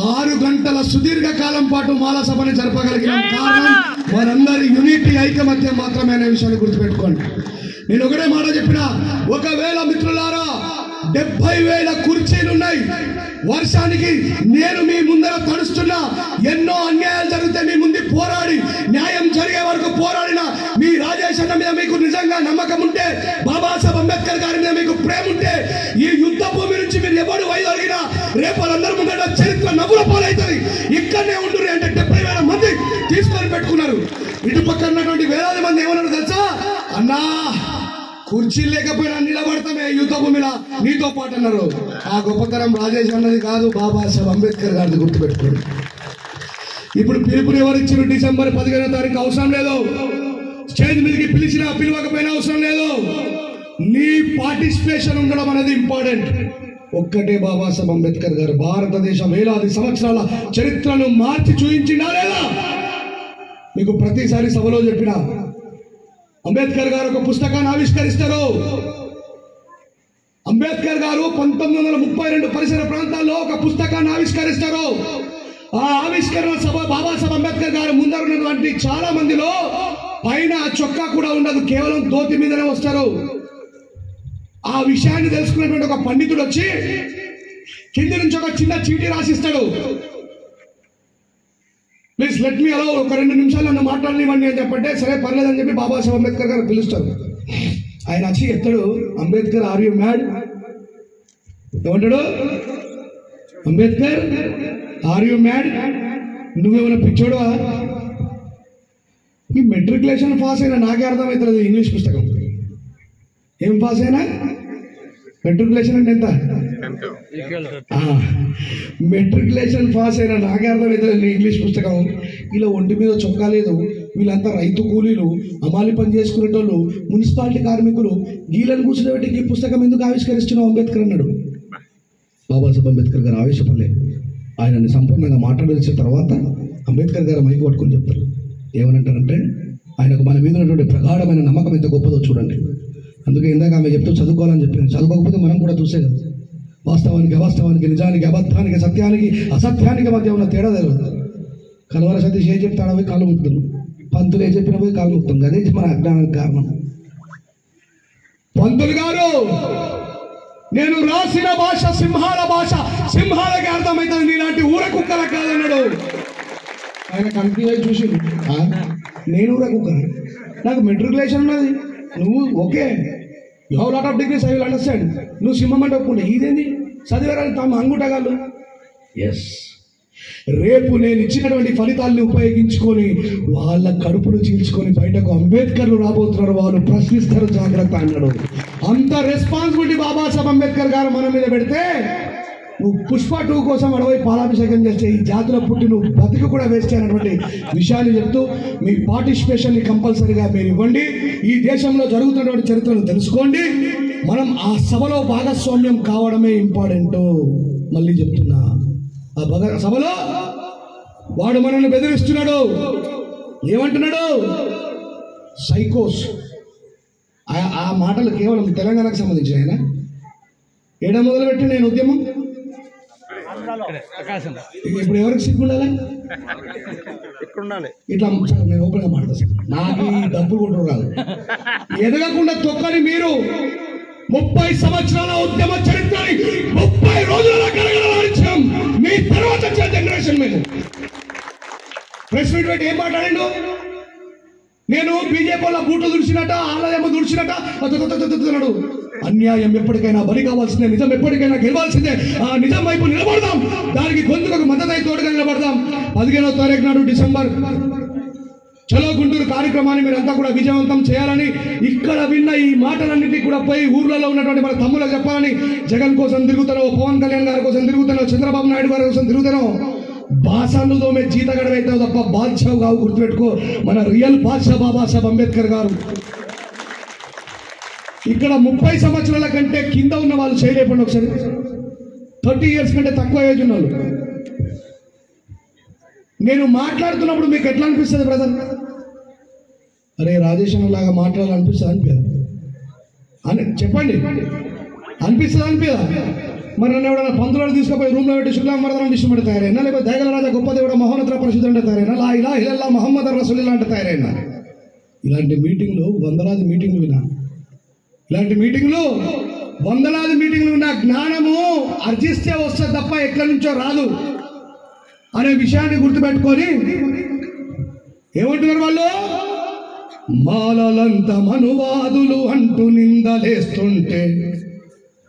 6 గంటల సుదీర్ఘ కాలం పాటు మాలసభని జరపగలిగిన కారణం మనందరి యూనిటీ, ఐకమత్యం మాత్రమే అనే విషయాన్ని గుర్తుపెట్టుకోండి. నేను ఒకటే మాట చెప్పిన, ఒకవేళ మిత్రులారా 70,000 కుర్చీలున్నాయి, వర్షానికి నేను మీ ముందర తడుస్తున్నా, ఎన్నో అన్యాయాలు జరిగితే మీ ముందు పోరాడి న్యాయం జరిగే వరకు పోరాడిన మీ రాజేష్ అన్న మీద మీకు నిజంగా నమ్మకం ఉంటే, బాబాసాహెబ్ అంబేద్కర్ గారి మీద మీకు ప్రేమ ఉంటే, ఈ యుద్ధ భూమి నుంచి మీరు ఎవరు వైదొలిగినా రేపు వాళ్ళందరూ ముందర చరిత్ర నవ్వుల పాలవుతుంది. ఇక్కడనే ఉంటున్నారు అంటే 70,000 మంది తీసుకొని పెట్టుకున్నారు. ఇటు పక్కన ఉన్నటువంటి వేలాది మంది ఏమన్నారు తెలుసా? అన్నా కుర్చీలు లేకపోయినా నిలబడతామే యుద్ధ భూమిలా నీతో పాటు అన్నారు. ఆ గొప్పతనం రాజేష్ అన్నది కాదు, బాబాసాహెబ్ అంబేద్కర్ గారిని గుర్తుపెట్టుకోండి. ఇప్పుడు పిలుపుని ఎవరు ఇచ్చారు? డిసెంబర్ 15వ తారీఖు అవసరం లేదు. స్టేజ్ మీదకి పిలవకపోయినా అవసరం లేదు. నీ పార్టిసిపేషన్ ఉండడం అనేది ఇంపార్టెంట్. ఒక్కటే బాబాసాహెబ్ అంబేద్కర్ గారు భారతదేశ వేలాది సంవత్సరాల చరిత్రను మార్చి చూపించిందా లేదా? మీకు ప్రతిసారి సభలో చెప్పిన, అంబేద్కర్ గారు ఒక పుస్తకాన్ని ఆవిష్కరిస్తారు. అంబేద్కర్ గారు 1932 పరిసర ప్రాంతాల్లో ఒక పుస్తకాన్ని ఆవిష్కరిస్తారు. ఆ ఆవిష్కరణ సభ బాబాసాహెబ్ అంబేద్కర్ గారు ముందర ఉన్నటువంటి చాలా మందిలో పైన చొక్కా కూడా ఉండదు, కేవలం ధోతి మీదనే వస్తారు. ఆ విషయాన్ని తెలుసుకున్నటువంటి ఒక పండితుడు వచ్చి కింది నుంచి ఒక చిన్న చీటీ రాసిస్తాడు. ప్లీజ్ లెట్ మీ అలౌ, ఒక 2 నిమిషాలు నన్ను మాట్లాడనివ్వండి అని చెప్పంటే, సరే పర్లేదని చెప్పి బాబాసాహెబ్ అంబేద్కర్ గారు పిలుస్తారు. ఆయన వచ్చి ఎత్తాడు, అంబేద్కర్ ఆర్ యు మ్యాడ్? ఏమంటాడు? Ambedkar are you mad? నువ్వేమైనా పిచ్చోడువా? ఈ మెట్రికులేషన్ పాస్ అయినా నాకే అర్థమవుతుంది. ఇంగ్లీష్ పుస్తకం ఏం పాస్ అయినా? మెట్రికులేషన్ అంటే ఎంత? మెట్రికులేషన్ పాస్ అయినా నాకే అర్థమవుతుంది ఇంగ్లీష్ పుస్తకం. ఇలా ఒంటి మీద చొక్కా లేదు, వీళ్ళంతా రైతు కూలీలు, అమాలి పని చేసుకునేటోళ్ళు, మున్సిపాలిటీ కార్మికులు, గీలను కూర్చునేబట్టి ఈ పుస్తకం ఎందుకు ఆవిష్కరిస్తున్నావు అంబేద్కర్ అన్నాడు. బాబాసాహెబ్ అంబేద్కర్ గారు ఆవేశపడలేదు. ఆయనని సంపూర్ణంగా మాట్లాడాల్సిన తర్వాత అంబేద్కర్ గారు మైకి పట్టుకొని చెప్తారు. ఏమనంటారంటే, ఆయనకు మన మీద ఉన్నటువంటి ప్రగాఢమైన నమ్మకం ఎంత గొప్పదో చూడండి. అందుకే ఇందాక ఆమె చెప్తూ చదువుకోవాలని చెప్పింది. చదువుకోకపోతే మనం కూడా చూసే కదా, వాస్తవానికి అవాస్తవానికి, నిజానికి అబద్ధానికి, సత్యానికి అసత్యానికి మధ్య ఉన్న తేడా తెలియదు. కలవర సతీష్ ఏం చెప్తాడో పోయి కాలు ముక్తులు, పంతులు ఏం చెప్పినా పోయి కాలు ముక్తం. అదే మన అజ్ఞానానికి కారణం. పంతులు గారు, నేను రాసిన భాష సింహాల భాష, సింహాలకి అర్థమవుతుంది, నీలాంటి ఊర కుక్కల కాదన్నాడు. ఆయన కన్ఫ్యూజ్ అయి చూసి, నేను ఊర కుక్క, నాకు మెట్రికులేషన్ ఉన్నది, నువ్వు okay, you have lot of degrees, I will understand, నువ్వు సింహం అంటే ఒప్పుకుంటే ఇదేంది చదివారని తమ అంగుటగాళ్ళు. ఎస్, రేపు నేను ఇచ్చినటువంటి ఫలితాలను ఉపయోగించుకొని వాళ్ళ కడుపును చీల్చుకొని బయటకు అంబేద్కర్లు రాబోతున్నారు, వాళ్ళు ప్రశ్నిస్తారు, జాగ్రత్త అన్నాడు. అంత రెస్పాన్సిబిలిటీ బాబాసాహెబ్ అంబేద్కర్ గారు మన మీద పెడితే నువ్వు పుష్ప 2 కోసం అడవై పాలాభిషేకం చేస్తే ఈ జాతిలో పుట్టి నువ్వు బతికి కూడా వేస్ట్ అయినటువంటి విషయాన్ని చెప్తూ మీ పార్టిసిపేషన్ని కంపల్సరీగా మీరు ఇవ్వండి. ఈ దేశంలో జరుగుతున్నటువంటి చరిత్రను తెలుసుకోండి. మనం ఆ సభలో భాగస్వామ్యం కావడమే ఇంపార్టెంట్. మళ్ళీ చెప్తున్నా, ఆ సభలో వాడు మనల్ని బెదిరిస్తున్నాడు. ఏమంటున్నాడు? సైకోస్. ఆ మాటలు కేవలం తెలంగాణకు సంబంధించిన ఆయన ఏడ మొదలుపెట్టి నేను ఉద్యమం ఇప్పుడు ఎవరికి సిగ్గు ఉండాలి? ఇట్లా నేను ఓపెన్గా మాట్లాడతాను. నాకు ఈ డబ్బులు కూడా రాదు. ఎదగకుండా తొక్కని మీరు 30 సంవత్సరాల ఉద్యమ చరిత్రని 30 రోజుల కలగడం మీ తర్వాత జనరేషన్ మీద ప్రెస్ మీట్ పెట్టి ఏం మాట్లాడిండు? నేను బీజేపీ వాళ్ళ బూట్లు దుడిచినట్ట, ఆలయము దుడిచినట్ట అన్నాడు. అన్యాయం ఎప్పటికైనా బలి కావాల్సిందే, నిజం ఎప్పటికైనా గెలవాల్సిందే. ఆ నిజం వైపు నిలబడదాం, దానికి గొంతుకు మద్దతు తోడుగా నిలబడదాం. 15వ తారీఖు నాడు డిసెంబర్ చలో గుంటూరు కార్యక్రమాన్ని మీరంతా కూడా విజయవంతం చేయాలని, ఇక్కడ విన్న ఈ మాటలన్నింటినీ కూడా పోయి ఊర్లలో ఉన్నటువంటి మన తమ్ముళ్ళకి చెప్పాలని, జగన్ కోసం తిరుగుతానో, పవన్ కళ్యాణ్ గారి కోసం తిరుగుతానో, చంద్రబాబు నాయుడు గారి కోసం తిరుగుతానో, బాసానుతో మేము జీతగడవైతావు తప్ప బాద్షావు కావు. గుర్తుపెట్టుకో, మన రియల్ బాద్షా బాబాసాహెబ్ అంబేద్కర్ గారు. ఇక్కడ 30 సంవత్సరాల కంటే కింద ఉన్న వాళ్ళు చేయలేపండి ఒకసారి. 30 ఇయర్స్ కంటే తక్కువ ఏజ్ ఉన్న వాళ్ళు. నేను మాట్లాడుతున్నప్పుడు మీకు ఎట్లా అనిపిస్తుంది బ్రదర్? అరే రాజేశ్వరం లాగా మాట్లాడాలనిపిస్తుంది అని చెప్పండి. అనిపిస్తుంది అనిపిదా? మరి నన్ను ఎవడన్నా పంతులను తీసుకుపోయి రూమ్లో పెట్టి శుక్లాంబరదనం విషయం తయారైనా, లేకపోతే దైగల రాజా గొప్ప దేవుడు మహోన్నత పరిశుద్ధి అంటే తయారైనా, లా ఇలా ఇలా మహమ్మద్ రసూలుల్లాహ్ అంటే తయారైనా. ఇలాంటి మీటింగ్లు వందలాది మీటింగ్లు విన్నా. ఇలాంటి మీటింగ్లు వందలాది మీటింగ్లు విన్నా. జ్ఞానము అర్జిస్తే వస్తుంది తప్ప ఎక్కడి నుంచో రాదు అనే విషయాన్ని గుర్తుపెట్టుకొని ఏమంటున్నారు వాళ్ళు? మాలలంత మనువాదులు అంటూ నిందలేస్తుంటే,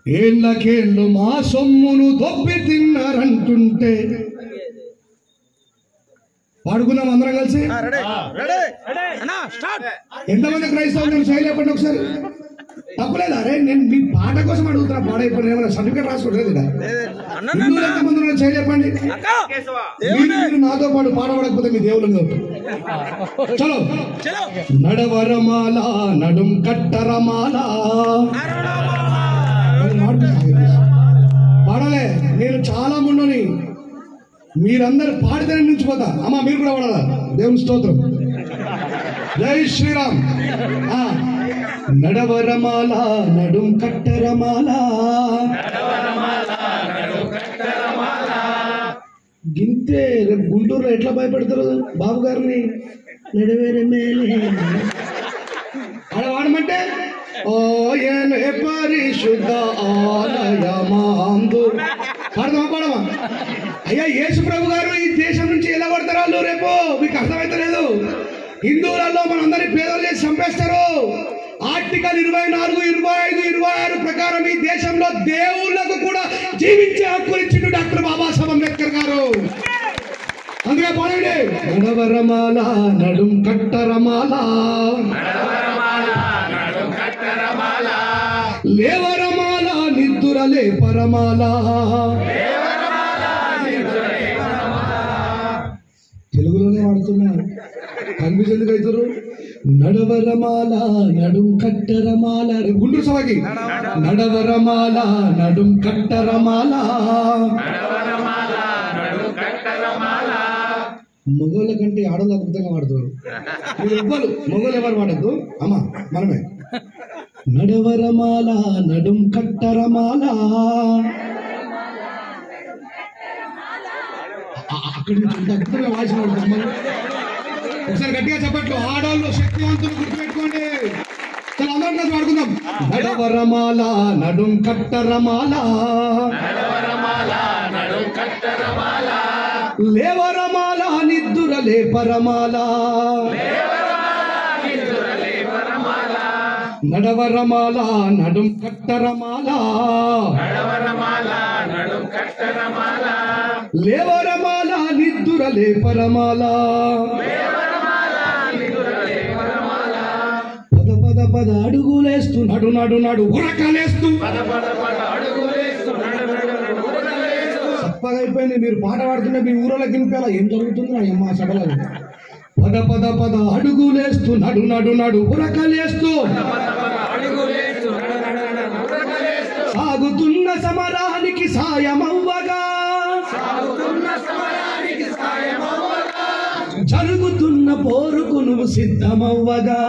ఏళ్ళకేళ్ళు మా సొమ్మును దొబ్బి తిన్నారంటుంటే. పాడుకున్నాం అందరం కలిసి. ఎంతమంది క్రైస్తవులు చేయలేపండి ఒకసారి. తప్పలేదు. అరే నేను మీ పాట కోసం అడుగుతున్నా. పాడైపోయిన ఏమైనా సర్టిఫికేట్ రాసుకోలేదు. ఎంతమంది చేయలేపండి. మీరు నాతో పాటు పాట పడకపోతే మీ దేవుళ్ళు చలో. నడవరమాల నడుం కట్టరమాల పాడాలే. నేను చాలా ముందుని మీరందరు పాడితే నుంచి పోతా. అమ్మ మీరు కూడా పాడాలా? దేవుని స్తోత్రం. జై శ్రీరామ్. నడవరమాల నడుం కట్టరమాల గింతే. రేపు గుంటూరులో ఎట్లా భయపెడతారు బాబు గారిని? నడవేరే మేలే అలా వాడమంటే ఓ ఏలే పరిశుద్ధ ఆలయమాందు పాడదామా పాడమా? అయ్యా యేసు ప్రభు గారు ఈ దేశం నుంచి ఎలా పడతారు వాళ్ళు? రేపు మీకు అర్థమైతలేదు. హిందువులలో మనందరి పేదలు చేసి చంపేస్తారు. ఆర్టికల్ 24, 25, 26 ప్రకారం ఈ దేశంలో దేవుళ్లకు కూడా జీవించే హక్కులు ఇచ్చిండు డాక్టర్ బాబాసాహెబ్ అంబేద్కర్ గారు. అందుకే పాడండి. నడవరమాల నడుం కట్టరమాల లేవరమాల నిద్దురలే పరమాల. తెలుగులోనే వాడుతున్నా, కన్ఫ్యూజ్ ఎందుకు అవుతారు? నడవరమాల నడుం కట్టరమాల. గుంటూరు సభకి నడవరమాల నడుం కట్టరమాల. మొగోళ్ళ కంటే ఆడవాళ్ళు అద్భుతంగా వాడుతున్నారు. మీరు ఎవ్వరు మొగోళ్ళు ఎవరు వాడద్దు అమ్మ, మనమే. నడవరమాల నడుం కట్టరమాల. అక్కడి నుంచి ఇంత అద్భుతంగా వాయిస్ వాడుతాం. ఒకసారి గట్టిగా చెప్పట్లు. ఆడవాళ్ళు శక్తివంతులు గుర్తుపెట్టుకోండి. చాలా అందరం కలిసి వాడుకుందాం. నడవరమాల నడుం కట్టరమాల లేవరమాల నిద్దురలే పరమాల. నడవరమాల నడుం కట్టరమాల లేవరమాల నిద్దురలే పరమాల. పద పద పద అడుగులేస్తూ నడు నడు నడు ఉరకలేస్తూ చప్పగా అయిపోయింది. మీరు పాట పాడుతుంటే మీ ఊరలో గినిపేలా ఏం జరుగుతుంది నా అమ్మ సభలో? పద పద పద అడుగులేస్తూ నడు నడు నడు ఉరకలేస్తూ సాగుతున్న సమరానికి సాయమవ్వగా జరుగుతున్న పోరుకు నువ్వు సిద్ధమవ్వగా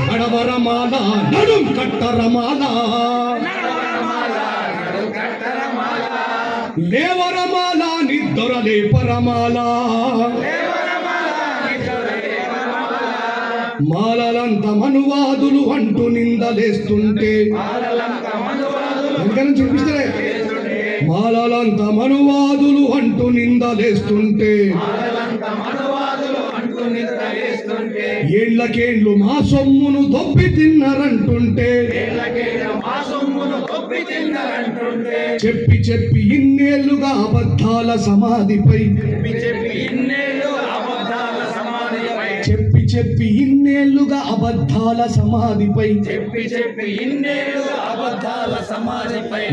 నడవరమాల నడుం కట్టరమాల లేవరమాల నిద్దొరలే పరమాల మాలలంత మనువాదులు అంటూ నిందలేస్తుంటే చూపిస్తారే మాలలంత మనువాదులు అంటూ నిందలేస్తుంటే ఏళ్లకేండ్లు మా సొమ్మును దొబ్బి తిన్నారంటుంటే చెప్పి చెప్పి ఇన్నేళ్లుగా అబద్ధాల సమాధిపై చెప్పి చెప్పి ఇన్నేళ్లుగా అబద్ధాల సమాధిపై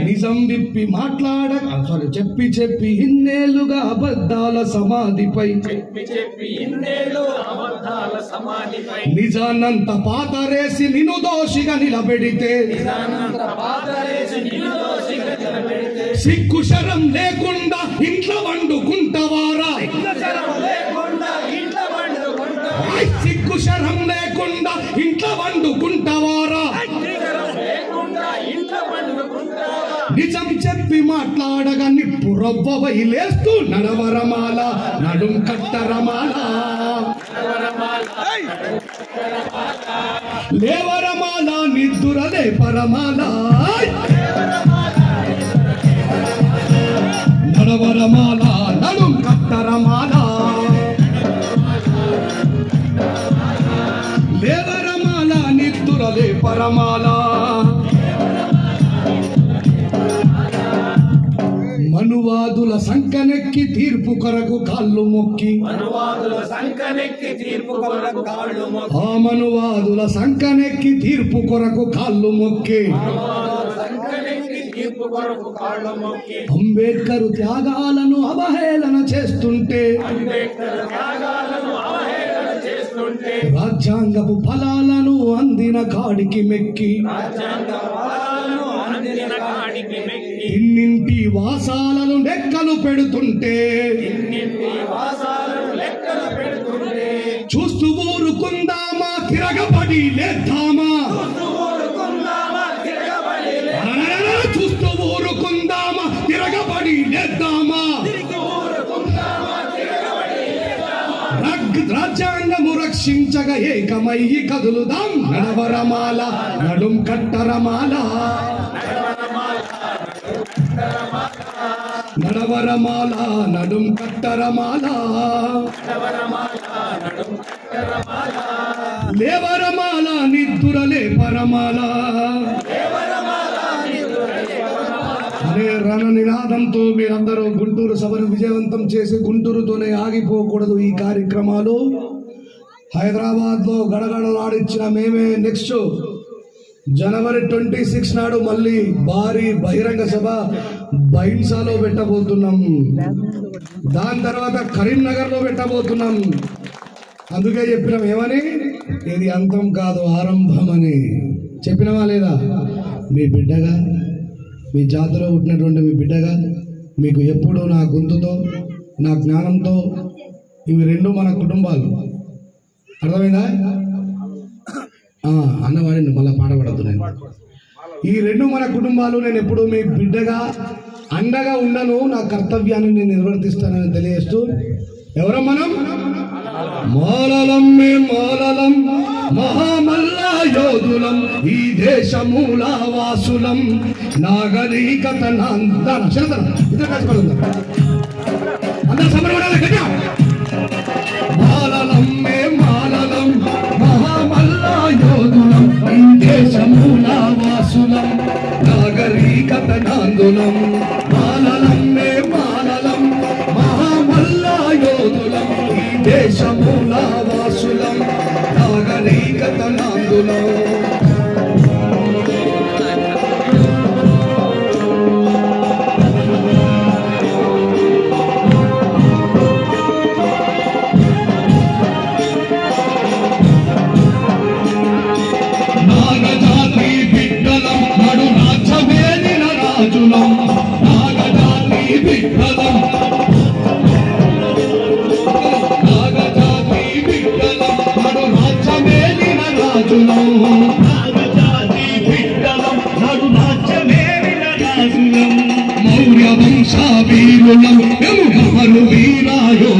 నిజం విప్పి మాట్లాడ చెప్పి చెప్పి ఇన్నేళ్లుగా అబద్ధాల సమాధిపై నిజానంత పాతరేసి నిన్ను దోషిగా నిలబెడితే సిగ్గు శరం లేకుండా ఇంట్లో వండుకుంటవారా సిగ్గు శరం లేకుండా ఇంట్లో వండుకుంటవారా నిజం చెప్పి మాట్లాడగా నిప్పు రవ్వవై లేస్తూ నడవరమాల నడుం కట్టరమాల లేవరమాల నిద్దురలే పరమాల నడవరమాల నడుం కట్టరమాల లేవరమాల నిద్దురలే పరమాల మనువాదుల సంకనెక్కి తీర్పు కొరకు కాళ్ళు మొక్కి ఆ మనువాదుల సంకనెక్కి తీర్పు కొరకు కాళ్ళు మొక్కి అంబేద్కర్ త్యాగాలను అవహేళన చేస్తుంటే రాజ్యాంగపు ఫలాలను అందిన కాడికి మెక్కి ఇన్నింటి వాసాలను లెక్కలు పెడుతుంటే చూస్తూ ఊరుకుందామా తిరగబడి లేద్దామా చూస్తూ ఊరుకుందామా తిరగబడి లేద్దామా రాజ్యాంగము రక్షించగా ఏకమయ్యి కదులుదాం నడవరమాల నడుం కట్టరమాల నడవరమాల నడుం కట్టరమాల లేవరమాల నిద్దురలే పరమాల అనే రణ నినాదంతో మీరందరూ గుంటూరు సభను విజయవంతం చేసి గుంటూరుతోనే ఆగిపోకూడదు. ఈ కార్యక్రమాలు హైదరాబాద్ లో గడగడలాడిచ్చిన మేమే నెక్స్ట్ జనవరి 26 నాడు మళ్ళీ భారీ బహిరంగ సభ బైన్సాలో పెట్టబోతున్నాం. దాని తర్వాత కరీంనగర్ లో పెట్టబోతున్నాం. అందుకే చెప్పినాం ఏమని, ఇది అంతం కాదు ఆరంభం అని చెప్పినవా లేదా? మీ బిడ్డగా, మీ జాతిలో పుట్టినటువంటి మీ బిడ్డగా మీకు ఎప్పుడూ నా గొంతుతో, నా జ్ఞానంతో, ఇవి రెండు మన కుటుంబాలు. అర్థమైందా? అన్నవాడిని మళ్ళీ పాడబడద్దు. నేను ఈ రెండు మన కుటుంబాలు. నేను ఎప్పుడు మీ బిడ్డగా అండగా ఉండను. నా కర్తవ్యాన్ని నేను నిర్వర్తిస్తానని తెలియజేస్తూ, ఎవరో మనం మాలలం, మేం మాలలం, మహామల్లా యోధులం, ఈ దేశమూల వాసులం, నాగరికత అందరూ మాలలం, మేం మాలలం, మహామల్లా యోధులం, ఈ దేశమూల వాసులం, నాగరికత నాందులం. మాలలం, మేం మాలలం, మహామల్లా యోధులం, ఈ దేశమూల వాసులం, నాగరికత నాందులం.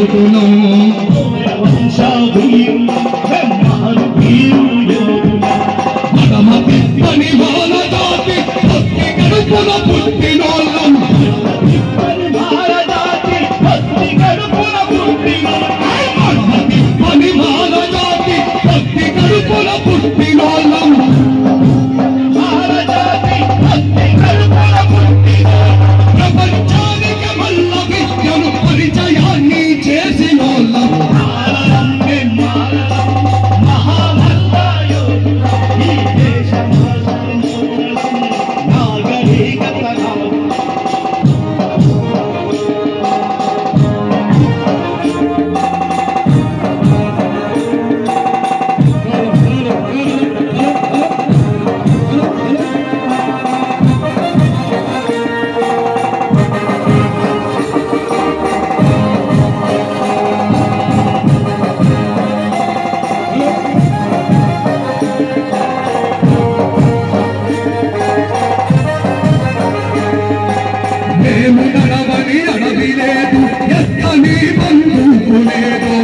యోధులం మగమ తిప్పని మాల జాతి భక్తి గడుపుల పుట్టినోళ్ళం తిప్పని మాల జాతి భక్తి గడుపుల పుట్టినోళ్ళం ప్రపంచానికి మల్ల విద్యను పరిచయాన్ని చేసినోళ్ళం మేము నడవని అడవి లేదు ఎక్కని బంధువు లేదు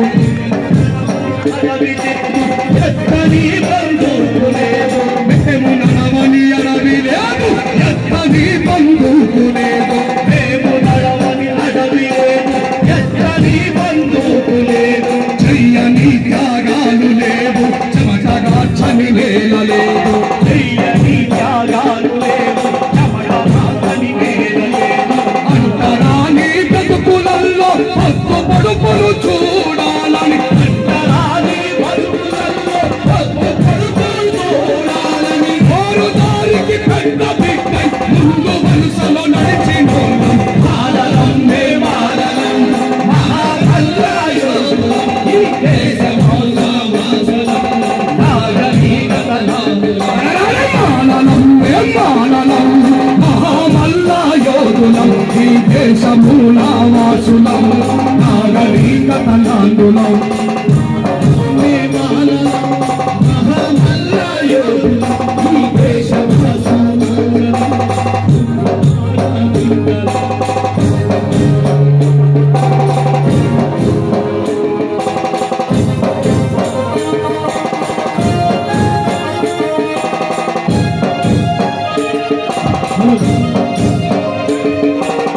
మేము నడవని అడవి లేదు ఎక్కని బంధువు లేదు మేము నడవని అడవి లేదు ఎక్కని బంధువు లేదు చెయ్యని త్యాగాలు లేవు చెమటగా చని వేల లేదు చెయ్యని త్యాగాలు లేవు అంతరాని బ్రతుకులలో పక్కు పడుపులు చూడాలని అంతరాని బతుకులలో పక్కు పడుపులు చూడాలని ఓరు దారికి పెద్ద బిడ్డై ముందు వరుసలో నడిచినోళ్ళం మాలలం మే మాలలం మహాబల్లాయోధులం ఈ దేశమంతా వాసలం నాగరికత మాలలం మే మాలలం మహామల్లాయోధులం ఈ దేశమూల వాసులం నాగరికత నాందులం మే మాలలం మహామల్లాయోధులం ఈ దేశవాసులం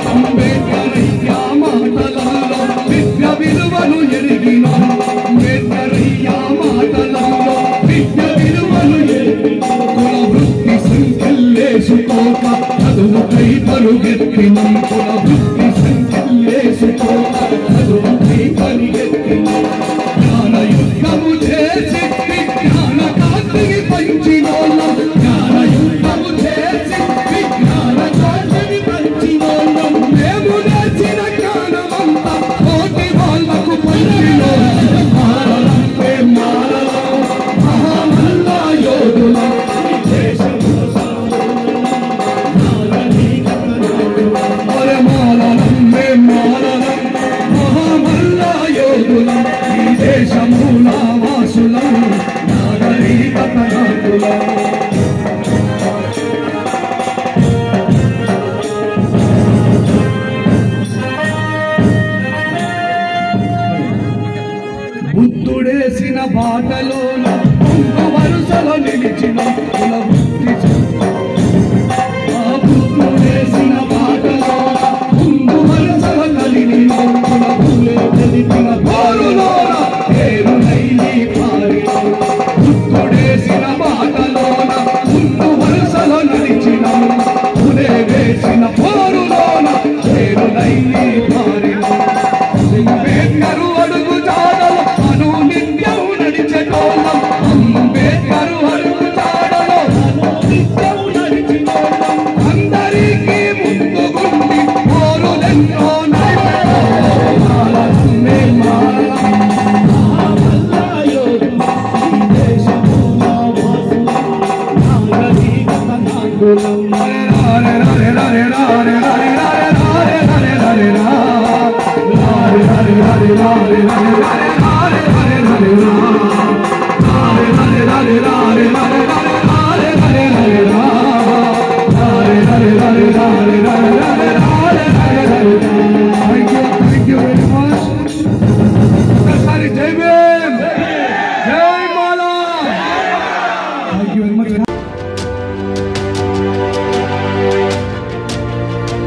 అంబేద్కరయ్య మాటలలో విద్య విలువను ఎరిగినాం అంబేద్కరయ్య మాటలలో విద్య విలువను ఎరిగినాం కుల వృత్తి సంఖ్యలేసుకోక చదువుకై పరుగెత్తినం కుల వృత్తి సంఖ్యలేసుకోక చదువుకై పరుగెత్తినం జ్ఞాన యుద్ధము చేసి విజ్ఞాన కాంతిని పంచినోళ్ళం జ్ఞాన యుద్ధము చేసి విజ్ఞాన కాంతిని పంచినోళ్ళం మేము నేర్చిన జ్ఞానమంతా కోటి వాళ్ళకు పంచినోళ్ళం మాలలం మే మాలలం మహామల్లాయోధులం ఒరే మాలలం మే మాలలం మహామల్లాయోధులం ఈ దేశమూల వాసులం నాగరికత నాందులం బుద్ధుడేసిన బాటలోన ముందు వరుసలో నిలిచిన కుల వృత్తి